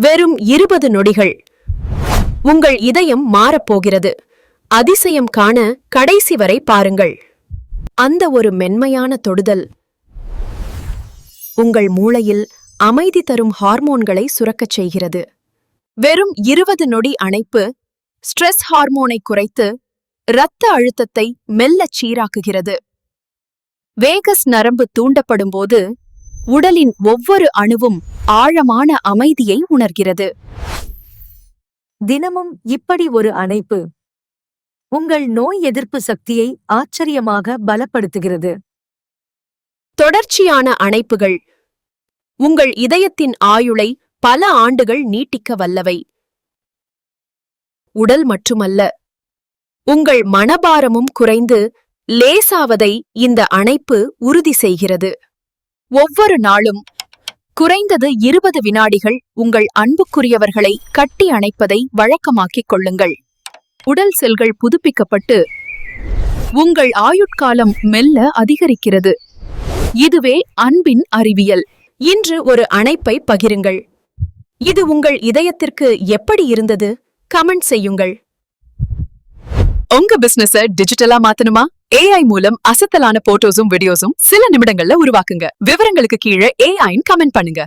வெறும் 20 நொடிகள். உங்கள் இதயம் மாறப்போகிறது. அதிசயம் காண கடைசி வரை பாருங்கள். அந்த ஒரு மென்மையான தொடுதல் உங்கள் மூளையில் அமைதி தரும் ஹார்மோன்களை சுரக்கச் செய்கிறது. வெறும் 20 நொடி அணைப்பு ஸ்ட்ரெஸ் ஹார்மோனை குறைத்து இரத்த அழுத்தத்தை மெல்லச் சீராக்குகிறது. வேகஸ் நரம்பு தூண்டப்படும்போது உடலின் ஒவ்வொரு அணுவும் ஆழமான அமைதியை உணர்கிறது. தினமும் இப்படி ஒரு அணைப்பு உங்கள் நோய் எதிர்ப்பு சக்தியை ஆச்சரியமாக பலப்படுத்துகிறது. தொடர்ச்சியான அணைப்புகள் உங்கள் இதயத்தின் ஆயுளை பல ஆண்டுகள் நீட்டிக்க வல்லவை. உடல் மட்டுமல்ல, உங்கள் மனபாரமும் குறைந்து லேசாவதை இந்த அணைப்பு உறுதி செய்கிறது. ஒவ்வொரு நாளும் குறைந்தது 20 வினாடிகள் உங்கள் அன்புக்குரியவர்களை கட்டி அணைப்பதை வழக்கமாக்கிக் கொள்ளுங்கள். உடல் செல்கள் புதுப்பிக்கப்பட்டு உங்கள் ஆயுட்காலம் மெல்ல அதிகரிக்கிறது. இதுவே அன்பின் அறிவியல். இன்று ஒரு அணைப்பை பகிருங்கள். இது உங்கள் இதயத்திற்கு எப்படி இருந்தது? கமெண்ட் செய்யுங்கள். உங்க பிசினஸ டிஜிட்டலா மாத்தணுமா? AI மூலம் அசத்தலான போட்டோஸும் வீடியோஸும் சில நிமிடங்கள்ல உருவாக்குங்க. விவரங்களுக்கு கீழே AI கமெண்ட் பண்ணுங்க.